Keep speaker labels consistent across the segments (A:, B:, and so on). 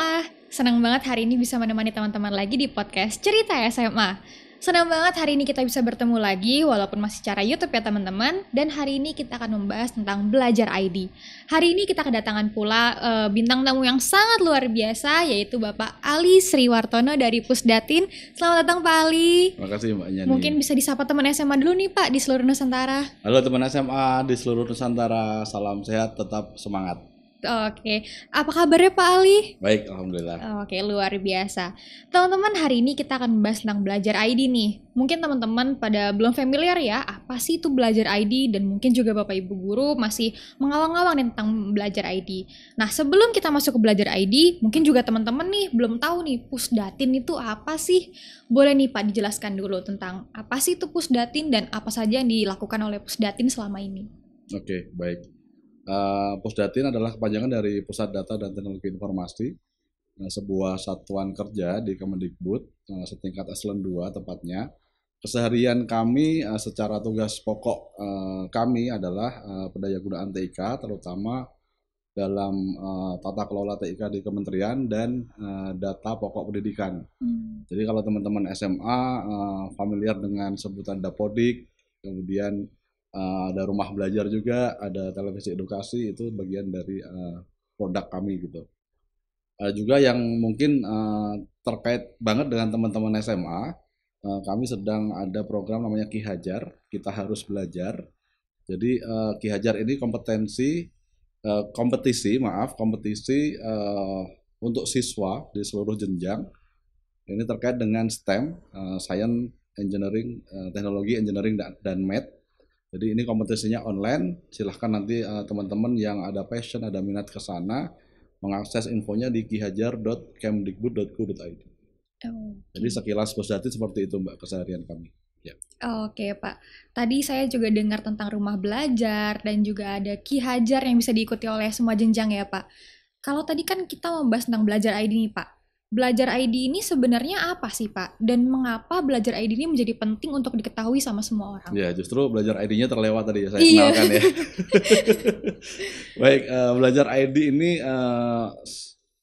A: SMA. Senang banget hari ini bisa menemani teman-teman lagi di podcast Cerita SMA. Senang banget hari ini kita bisa bertemu lagi walaupun masih secara YouTube ya teman-teman. Dan hari ini kita akan membahas tentang belajar ID. Hari ini kita kedatangan pula bintang tamu yang sangat luar biasa, yaitu Bapak Ali Sriwartono dari Pusdatin. Selamat datang Pak Ali.
B: Terima kasih Mbak Yani.
A: Mungkin bisa disapa teman SMA dulu nih Pak di seluruh Nusantara.
B: Halo teman SMA di seluruh Nusantara, salam sehat, tetap semangat.
A: Oke, apa kabarnya Pak Ali?
B: Baik, alhamdulillah.
A: Oke, luar biasa. Teman-teman, hari ini kita akan membahas tentang belajar ID nih. Mungkin teman-teman pada belum familiar ya, apa sih itu belajar ID, dan mungkin juga Bapak Ibu Guru masih mengawang-awang tentang belajar ID. Nah, sebelum kita masuk ke belajar ID, mungkin juga teman-teman nih belum tahu nih, Pusdatin itu apa sih? Boleh nih Pak dijelaskan dulu tentang apa sih itu Pusdatin dan apa saja yang dilakukan oleh Pusdatin selama ini.
B: Oke, baik. Pusdatin adalah kepanjangan dari Pusat Data dan Teknologi Informasi, sebuah satuan kerja di Kemendikbud, setingkat eselon 2 tepatnya. Keseharian kami secara tugas pokok kami adalah pendayagunaan TIK, terutama dalam tata kelola TIK di kementerian dan data pokok pendidikan. Jadi kalau teman-teman SMA familiar dengan sebutan Dapodik, kemudian ada rumah belajar juga, ada televisi edukasi, itu bagian dari produk kami gitu. Juga yang mungkin terkait banget dengan teman-teman SMA, kami sedang ada program namanya Ki Hajar, kita harus belajar. Jadi Ki Hajar ini kompetisi untuk siswa di seluruh jenjang. Ini terkait dengan STEM, Science, Engineering, Teknologi, Engineering, dan Math. Jadi ini kompetisinya online, silahkan nanti teman-teman yang ada passion, ada minat ke sana, mengakses infonya di kihajar.kemdikbud.go.id. Jadi sekilas Pusdatin seperti itu Mbak, keseharian kami. Ya.
A: Oke Pak, tadi saya juga dengar tentang rumah belajar dan juga ada Ki Hajar yang bisa diikuti oleh semua jenjang ya Pak. Kalau tadi kan kita membahas tentang belajar ID nih Pak. Belajar ID ini sebenarnya apa sih Pak? Dan mengapa belajar ID ini menjadi penting untuk diketahui sama semua orang?
B: Ya, justru belajar ID-nya terlewat tadi ya, saya kenalkan ya. Baik, belajar ID ini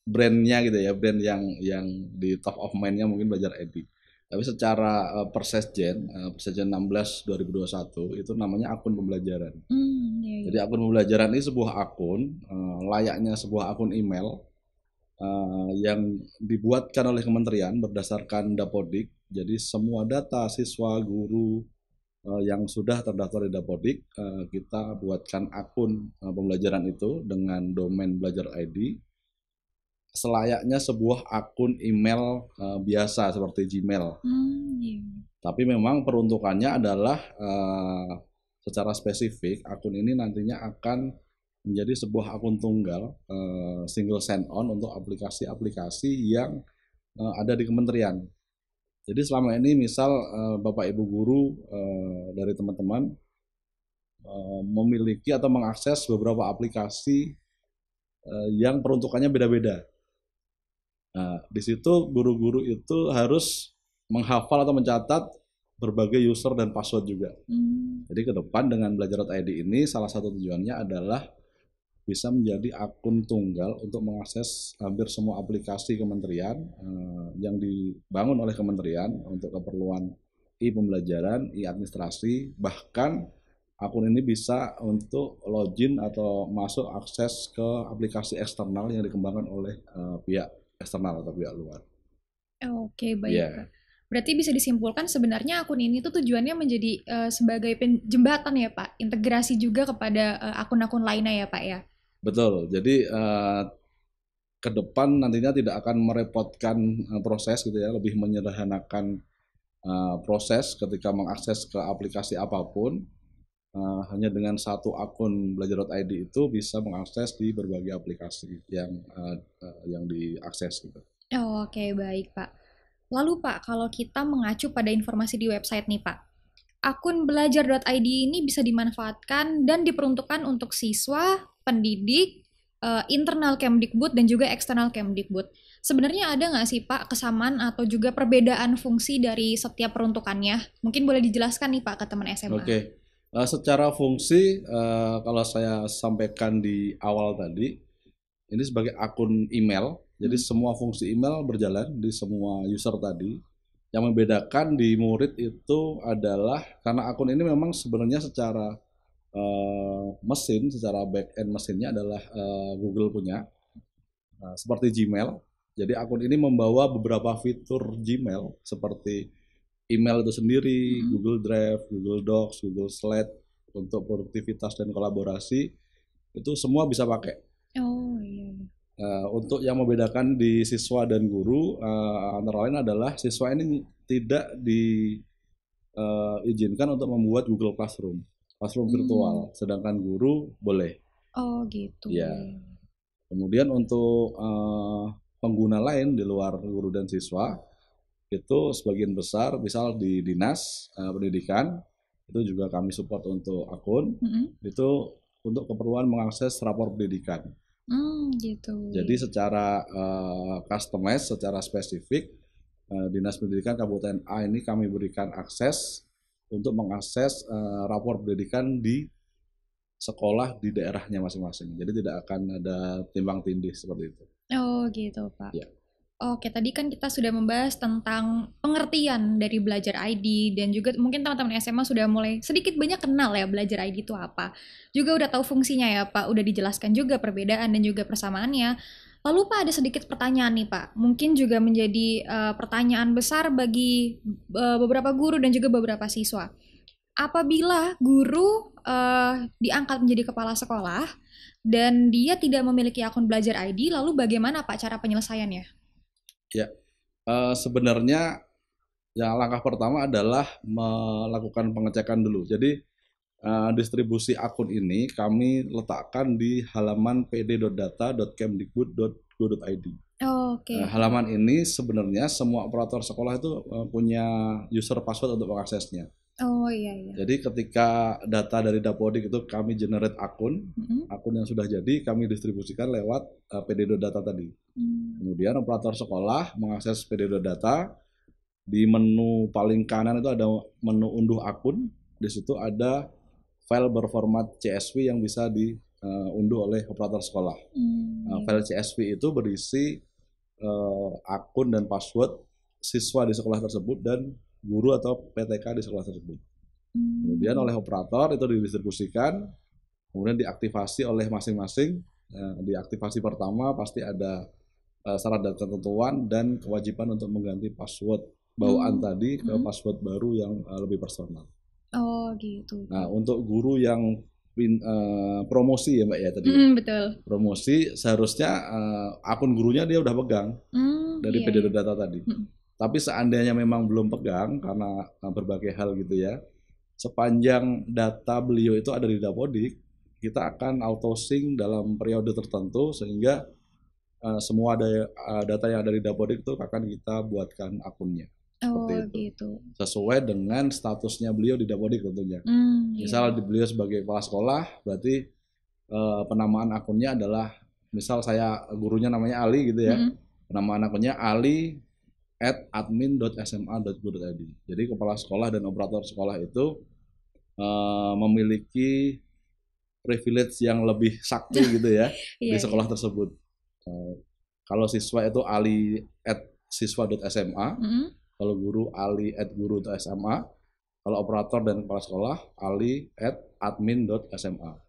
B: brandnya gitu ya, brand yang di top of mind-nya mungkin belajar ID. Tapi secara Persesjen 16 2021 itu namanya akun pembelajaran. Jadi akun pembelajaran ini sebuah akun, layaknya sebuah akun email, yang dibuatkan oleh kementerian berdasarkan Dapodik. Jadi semua data siswa, guru yang sudah terdaftar di Dapodik, kita buatkan akun pembelajaran itu dengan domain belajar ID, selayaknya sebuah akun email biasa seperti Gmail. Tapi memang peruntukannya adalah secara spesifik akun ini nantinya akan menjadi sebuah akun tunggal, single sign-on untuk aplikasi-aplikasi yang ada di kementerian. Jadi selama ini misal Bapak Ibu Guru dari teman-teman memiliki atau mengakses beberapa aplikasi yang peruntukannya beda-beda. Nah, di situ guru-guru itu harus menghafal atau mencatat berbagai user dan password juga. Jadi ke depan dengan belajar.id ini salah satu tujuannya adalah bisa menjadi akun tunggal untuk mengakses hampir semua aplikasi kementerian yang dibangun oleh kementerian untuk keperluan e-pembelajaran, e-administrasi, bahkan akun ini bisa untuk login atau masuk akses ke aplikasi eksternal yang dikembangkan oleh pihak eksternal atau pihak luar.
A: Oke, baik Pak. Berarti bisa disimpulkan sebenarnya akun ini tuh tujuannya menjadi sebagai jembatan ya Pak, integrasi juga kepada akun-akun lainnya ya Pak ya?
B: Betul, jadi ke depan nantinya tidak akan merepotkan proses gitu ya, lebih menyederhanakan proses ketika mengakses ke aplikasi apapun. Hanya dengan satu akun belajar.id itu bisa mengakses di berbagai aplikasi yang diakses gitu.
A: Oke, baik Pak. Lalu Pak, kalau kita mengacu pada informasi di website nih Pak, akun belajar.id ini bisa dimanfaatkan dan diperuntukkan untuk siswa, pendidik, internal Kemdikbud dan juga eksternal Kemdikbud. Sebenarnya ada nggak sih Pak kesamaan atau juga perbedaan fungsi dari setiap peruntukannya? Mungkin boleh dijelaskan nih Pak ke teman SMA.
B: Oke. Secara fungsi, kalau saya sampaikan di awal tadi, ini sebagai akun email Jadi semua fungsi email berjalan di semua user tadi. Yang membedakan di murid itu adalah karena akun ini memang sebenarnya secara mesin, secara back end mesinnya adalah Google punya, seperti Gmail. Jadi akun ini membawa beberapa fitur Gmail seperti email itu sendiri, Google Drive, Google Docs, Google Slide untuk produktivitas dan kolaborasi itu semua bisa pakai.
A: Oh iya.
B: Untuk yang membedakan di siswa dan guru antara lain adalah siswa ini tidak diizinkan untuk membuat Google Classroom virtual, sedangkan guru boleh.
A: Oh gitu.
B: Ya. Kemudian untuk pengguna lain di luar guru dan siswa itu sebagian besar, misal di dinas pendidikan itu juga kami support untuk akun, itu untuk keperluan mengakses rapor pendidikan.
A: Gitu.
B: Jadi secara customize, secara spesifik, Dinas Pendidikan Kabupaten A ini kami berikan akses untuk mengakses rapor pendidikan di sekolah di daerahnya masing-masing. Jadi tidak akan ada timbang tindih seperti itu.
A: Oh gitu Pak.
B: Ya.
A: Oke, tadi kan kita sudah membahas tentang pengertian dari belajar ID dan juga mungkin teman-teman SMA sudah mulai sedikit banyak kenal ya belajar ID itu apa. Juga udah tahu fungsinya ya Pak, udah dijelaskan juga perbedaan dan juga persamaannya. Lalu Pak ada sedikit pertanyaan nih Pak, mungkin juga menjadi pertanyaan besar bagi beberapa guru dan juga beberapa siswa. Apabila guru diangkat menjadi kepala sekolah dan dia tidak memiliki akun belajar ID, lalu bagaimana Pak cara penyelesaiannya?
B: Ya, sebenarnya yang langkah pertama adalah melakukan pengecekan dulu. Jadi distribusi akun ini kami letakkan di halaman pd.data.kemdikbud.go.id.
A: Oke.
B: Halaman ini sebenarnya semua operator sekolah itu punya user password untuk mengaksesnya.
A: Oh iya.
B: Jadi ketika data dari Dapodik itu kami generate akun yang sudah jadi kami distribusikan lewat pd.data tadi. Kemudian operator sekolah mengakses pd.data, di menu paling kanan itu ada menu unduh akun, di situ ada file berformat CSV yang bisa diunduh oleh operator sekolah. File CSV itu berisi akun dan password siswa di sekolah tersebut dan guru atau PTK di sekolah tersebut. Kemudian oleh operator itu didistribusikan, kemudian diaktifasi oleh masing-masing. Di aktivasi pertama pasti ada syarat dan ketentuan dan kewajiban untuk mengganti password bawaan tadi ke password baru yang lebih personal.
A: Oh gitu.
B: Nah untuk guru yang promosi ya Mbak ya tadi.
A: Betul.
B: Promosi seharusnya akun gurunya dia udah pegang dari pd.data tadi. Tapi seandainya memang belum pegang karena berbagai hal gitu ya, sepanjang data beliau itu ada di Dapodik, kita akan auto sync dalam periode tertentu sehingga semua data yang ada di Dapodik itu akan kita buatkan akunnya. Seperti itu. Gitu. Sesuai dengan statusnya beliau di Dapodik tentunya. Misal beliau sebagai kepala sekolah, berarti penamaan akunnya adalah, misal saya gurunya namanya Ali gitu ya, penamaan akunnya ali@admin.sma.go.id. Jadi kepala sekolah dan operator sekolah itu memiliki privilege yang lebih sakti gitu ya di sekolah tersebut. Kalau siswa itu ali@siswa.sma, kalau guru ali@guru.sma, kalau operator dan kepala sekolah ali@admin.sma.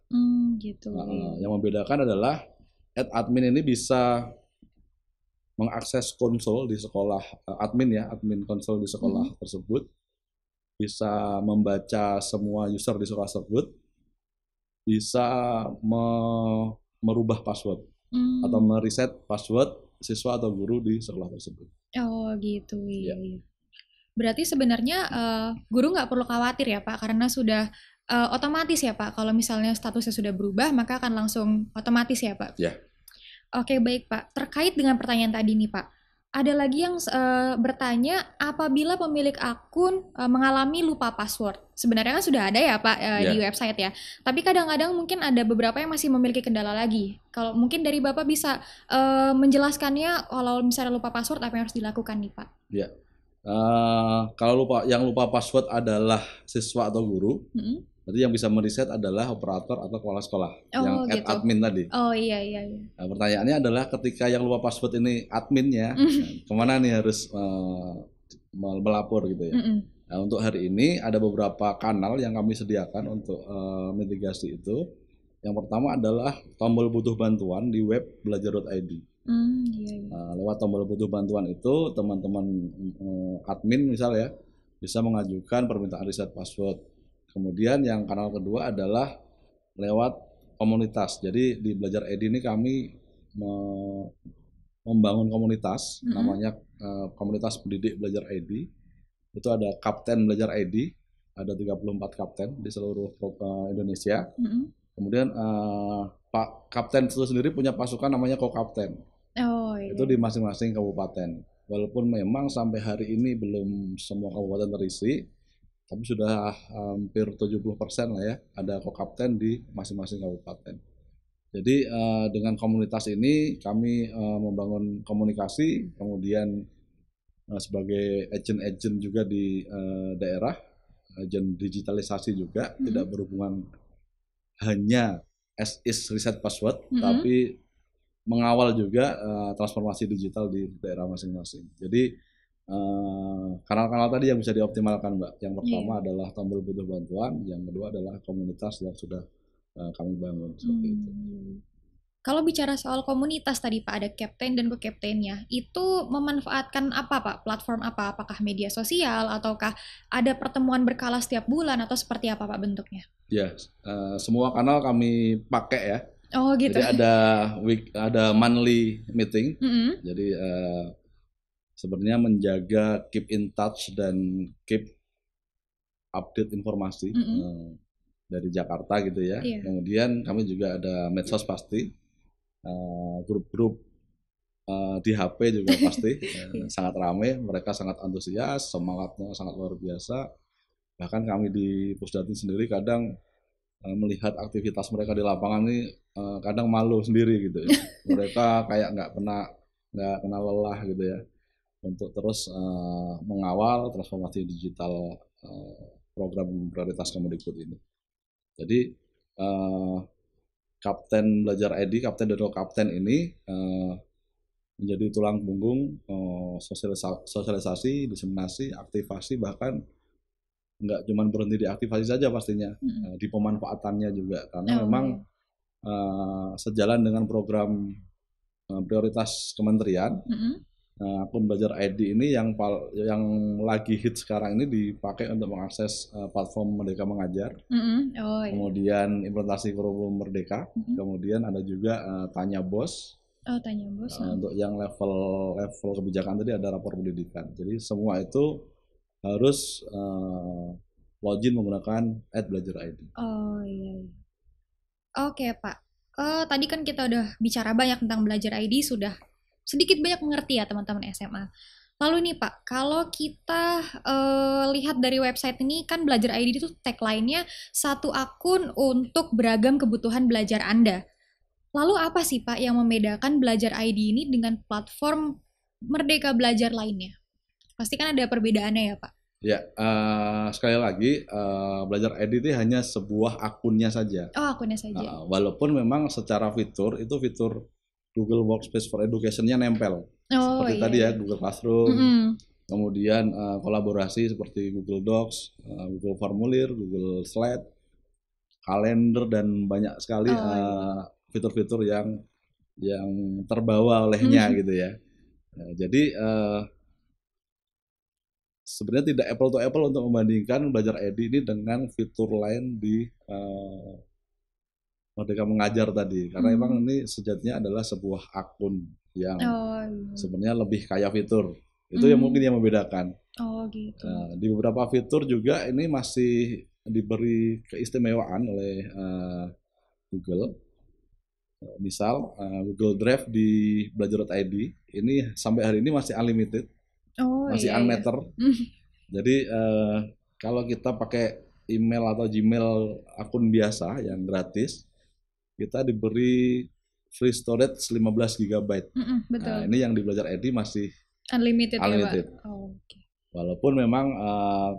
A: Gitu.
B: Yang membedakan adalah @admin ini bisa mengakses konsol di sekolah, admin konsol di sekolah tersebut, bisa membaca semua user di sekolah tersebut, bisa merubah password atau mereset password siswa atau guru di sekolah tersebut.
A: Oh gitu, iya. Berarti sebenarnya guru nggak perlu khawatir ya Pak, karena sudah otomatis ya Pak, kalau misalnya statusnya sudah berubah maka akan langsung otomatis ya Pak?
B: Ya.
A: Oke baik Pak, terkait dengan pertanyaan tadi nih Pak, ada lagi yang bertanya apabila pemilik akun mengalami lupa password. Sebenarnya kan sudah ada ya Pak di website ya, tapi kadang-kadang mungkin ada beberapa yang masih memiliki kendala lagi. Kalau mungkin dari Bapak bisa menjelaskannya kalau misalnya lupa password apa yang harus dilakukan nih Pak?
B: Ya, kalau yang lupa password adalah siswa atau guru, Berarti yang bisa meriset adalah operator atau kepala sekolah yang
A: gitu.
B: admin tadi.
A: Oh iya.
B: Nah, pertanyaannya adalah ketika yang lupa password ini adminnya, kemana nih harus melapor gitu ya. Nah, untuk hari ini ada beberapa kanal yang kami sediakan untuk mitigasi itu. Yang pertama adalah tombol butuh bantuan di web belajar.id. Nah, lewat tombol butuh bantuan itu teman-teman admin misalnya bisa mengajukan permintaan reset password. Kemudian yang kanal kedua adalah lewat komunitas. Jadi di Belajar ID ini kami membangun komunitas, namanya komunitas pendidik Belajar ID. Itu ada Kapten Belajar ID, ada 34 kapten di seluruh Indonesia. Kemudian Pak Kapten itu sendiri punya pasukan namanya Kokapten. Itu di masing-masing kabupaten. Walaupun memang sampai hari ini belum semua kabupaten terisi, tapi sudah hampir 70% lah ya, ada Kokapten di masing-masing kabupaten. Jadi dengan komunitas ini kami membangun komunikasi, kemudian sebagai agent-agent juga di daerah, agent digitalisasi juga, tidak berhubungan hanya as is reset password, tapi mengawal juga transformasi digital di daerah masing-masing. Jadi kanal-kanal tadi yang bisa dioptimalkan, Mbak. Yang pertama adalah tombol butuh bantuan, yang kedua adalah komunitas yang sudah kami bangun seperti itu.
A: Kalau bicara soal komunitas tadi Pak, ada kapten dan co-kaptennya, itu memanfaatkan apa Pak? Platform apa? Apakah media sosial ataukah ada pertemuan berkala setiap bulan atau seperti apa Pak bentuknya?
B: Ya, semua kanal kami pakai ya.
A: Oh gitu.
B: Jadi ada monthly meeting. Jadi sebenarnya menjaga keep in touch dan keep update informasi dari Jakarta gitu ya. Kemudian kami juga ada medsos pasti, grup-grup di HP juga pasti sangat ramai. Mereka sangat antusias, semangatnya sangat luar biasa. Bahkan kami di Pusdatin sendiri kadang melihat aktivitas mereka di lapangan ini kadang malu sendiri gitu ya. Mereka kayak nggak kena lelah gitu ya, untuk terus mengawal transformasi digital program prioritas Kemendikbud ini. Jadi Kapten Belajar ID, Kapten dan Kapten ini menjadi tulang punggung sosialisasi, diseminasi, aktivasi, bahkan nggak cuma berhenti di aktivasi saja pastinya, di pemanfaatannya juga, karena memang sejalan dengan program prioritas kementerian. Akun Belajar ID ini yang lagi hit sekarang ini dipakai untuk mengakses platform Merdeka Mengajar, kemudian implementasi kurikulum Merdeka, kemudian ada juga Tanya Bos.
A: Tanya Bos.
B: Untuk yang level kebijakan tadi ada rapor pendidikan. Jadi semua itu harus login menggunakan @belajar_id.
A: Oh iya. Oke Pak. Tadi kan kita udah bicara banyak tentang Belajar ID, sudah sedikit banyak mengerti ya teman-teman SMA. Lalu nih Pak, kalau kita lihat dari website ini kan Belajar ID itu tagline-nya satu akun untuk beragam kebutuhan belajar Anda. Lalu apa sih Pak yang membedakan Belajar ID ini dengan platform Merdeka Belajar lainnya? Pasti kan ada perbedaannya ya Pak?
B: Ya, sekali lagi Belajar ID itu hanya sebuah akunnya saja.
A: Oh, akunnya saja.
B: Walaupun memang secara fitur itu fitur Google Workspace for Education-nya nempel. Seperti tadi ya, Google Classroom, kemudian kolaborasi seperti Google Docs, Google Formulir, Google Slide, kalender, dan banyak sekali fitur-fitur yang terbawa olehnya gitu ya. Jadi sebenarnya tidak apple to apple untuk membandingkan Belajar ID ini dengan fitur lain di Merdeka Mengajar tadi, karena memang ini sejatinya adalah sebuah akun yang sebenarnya lebih kaya fitur. Itu yang mungkin yang membedakan.
A: Oh gitu.
B: Di beberapa fitur juga ini masih diberi keistimewaan oleh Google. Misal Google Drive di Belajar.id ini sampai hari ini masih unlimited, masih unmeter. Jadi kalau kita pakai email atau Gmail akun biasa yang gratis, kita diberi free storage 15 GB.
A: Betul.
B: Nah, ini yang di Belajar ID masih
A: unlimited.
B: Ya, Pak? Walaupun memang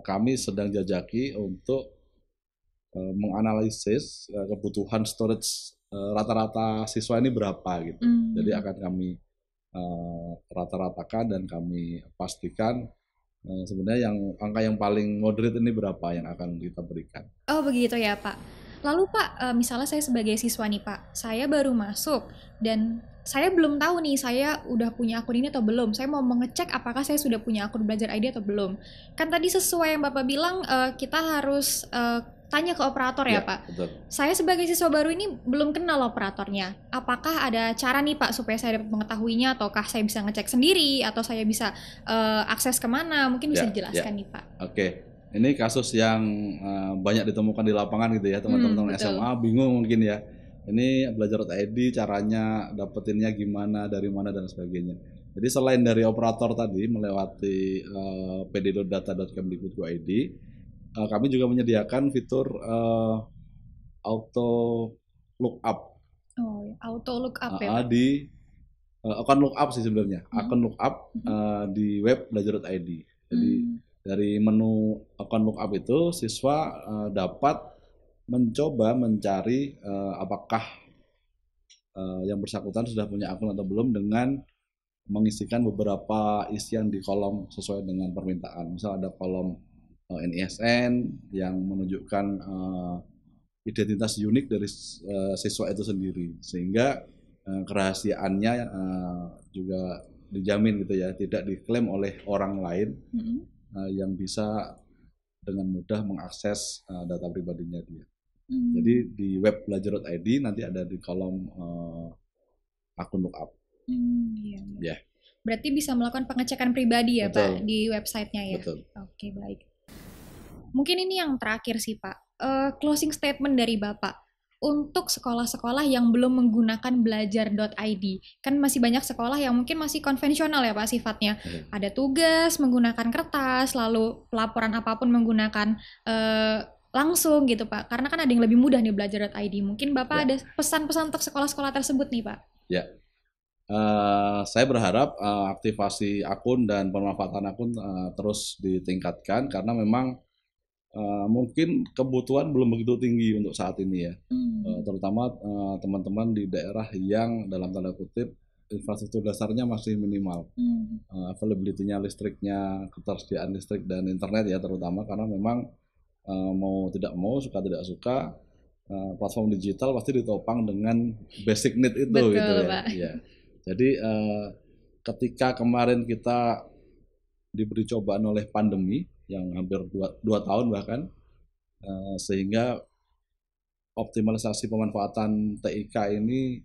B: kami sedang jajaki untuk menganalisis kebutuhan storage rata-rata siswa ini berapa gitu. Jadi akan kami rata-ratakan dan kami pastikan sebenarnya angka yang paling moderate ini berapa yang akan kita berikan.
A: Oh begitu ya Pak. Lalu Pak, misalnya saya sebagai siswa nih Pak, saya baru masuk dan saya belum tahu nih saya udah punya akun ini atau belum. Saya mau mengecek apakah saya sudah punya akun Belajar ID atau belum. Kan tadi sesuai yang Bapak bilang kita harus tanya ke operator ya Pak.
B: Betul.
A: Saya sebagai siswa baru ini belum kenal operatornya. Apakah ada cara nih Pak supaya saya dapat mengetahuinya, ataukah saya bisa ngecek sendiri atau saya bisa akses kemana? Mungkin bisa dijelaskan nih Pak.
B: Oke. Ini kasus yang banyak ditemukan di lapangan gitu ya, teman-teman SMA bingung mungkin ya. Ini Belajar.id caranya dapetinnya gimana, dari mana dan sebagainya. Jadi selain dari operator tadi melewati pd.data.kemdikbud.id, kami juga menyediakan fitur auto lookup.
A: Oh, auto lookup ya.
B: Di akun lookup sih sebenarnya, akun lookup di web Belajar.id. Jadi dari menu akun lookup itu siswa dapat mencoba mencari apakah yang bersangkutan sudah punya akun atau belum dengan mengisikan beberapa isian di kolom sesuai dengan permintaan. Misal ada kolom NISN yang menunjukkan identitas unik dari siswa itu sendiri, sehingga kerahasiaannya juga dijamin gitu ya, tidak diklaim oleh orang lain yang bisa dengan mudah mengakses data pribadinya dia. Jadi di web Belajar.id nanti ada di kolom akun lookup.
A: Iya. Berarti bisa melakukan pengecekan pribadi ya Pak di websitenya ya.
B: Betul.
A: Oke, baik. Mungkin ini yang terakhir sih Pak, closing statement dari Bapak untuk sekolah-sekolah yang belum menggunakan Belajar.id. Kan masih banyak sekolah yang mungkin masih konvensional ya Pak sifatnya. Ada tugas menggunakan kertas, lalu pelaporan apapun menggunakan langsung gitu Pak. Karena kan ada yang lebih mudah nih Belajar.id. Mungkin Bapak ada pesan-pesan untuk sekolah-sekolah tersebut nih Pak?
B: Ya. Saya berharap aktivasi akun dan pemanfaatan akun terus ditingkatkan karena memang mungkin kebutuhan belum begitu tinggi untuk saat ini ya, terutama teman-teman di daerah yang dalam tanda kutip infrastruktur dasarnya masih minimal, availability-nya listriknya, ketersediaan listrik dan internet ya terutama, karena memang mau tidak mau, suka tidak suka platform digital pasti ditopang dengan basic need itu.
A: Betul,
B: gitu ya.
A: Pak.
B: Ya. Jadi ketika kemarin kita diberi cobaan oleh pandemi yang hampir 2 tahun bahkan, sehingga optimalisasi pemanfaatan TIK ini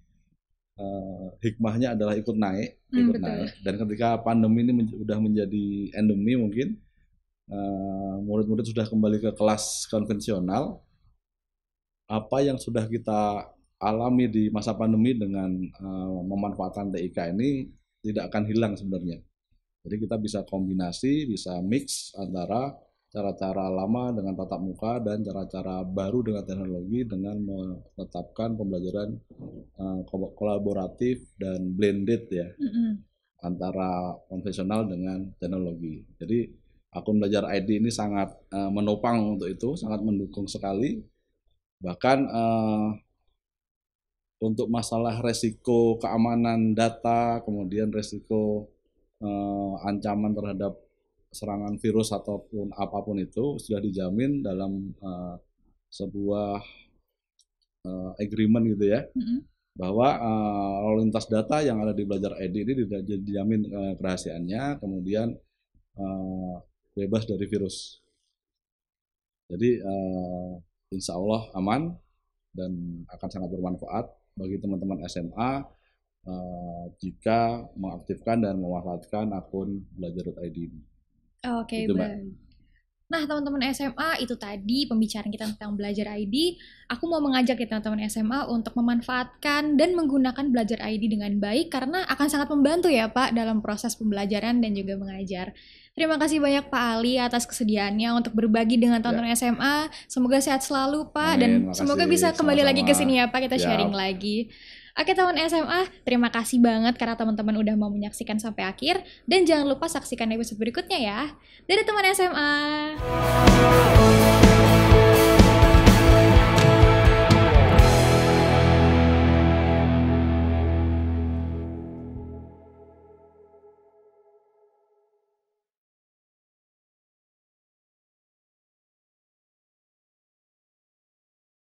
B: hikmahnya adalah ikut naik. Dan ketika pandemi ini sudah menjadi endemi mungkin, murid-murid sudah kembali ke kelas konvensional. Apa yang sudah kita alami di masa pandemi dengan memanfaatkan TIK ini tidak akan hilang sebenarnya. Jadi kita bisa kombinasi, bisa mix antara cara-cara lama dengan tatap muka dan cara-cara baru dengan teknologi dengan menetapkan pembelajaran kolaboratif dan blended ya, antara konvensional dengan teknologi. Jadi akun Belajar ID ini sangat menopang untuk itu, sangat mendukung sekali. Bahkan untuk masalah resiko keamanan data, kemudian resiko ancaman terhadap serangan virus ataupun apapun itu sudah dijamin dalam sebuah agreement gitu ya, bahwa lalu lintas data yang ada di Belajar ID ini dijamin kerahasiaannya, kemudian bebas dari virus. Jadi insya Allah aman dan akan sangat bermanfaat bagi teman-teman SMA jika mengaktifkan dan memanfaatkan akun Belajar.id ini.
A: Oke, baik. Nah, teman-teman SMA, itu tadi pembicaraan kita tentang Belajar ID. Aku mau mengajak ya teman-teman SMA untuk memanfaatkan dan menggunakan Belajar ID dengan baik karena akan sangat membantu ya Pak dalam proses pembelajaran dan juga mengajar. Terima kasih banyak Pak Ali atas kesediaannya untuk berbagi dengan teman-teman SMA. Semoga sehat selalu Pak.
B: Amin,
A: dan semoga bisa kembali lagi ke sini ya Pak, kita sharing lagi. Oke teman SMA, terima kasih banget karena teman-teman udah mau menyaksikan sampai akhir. Dan jangan lupa saksikan episode berikutnya ya. Dadah teman SMA.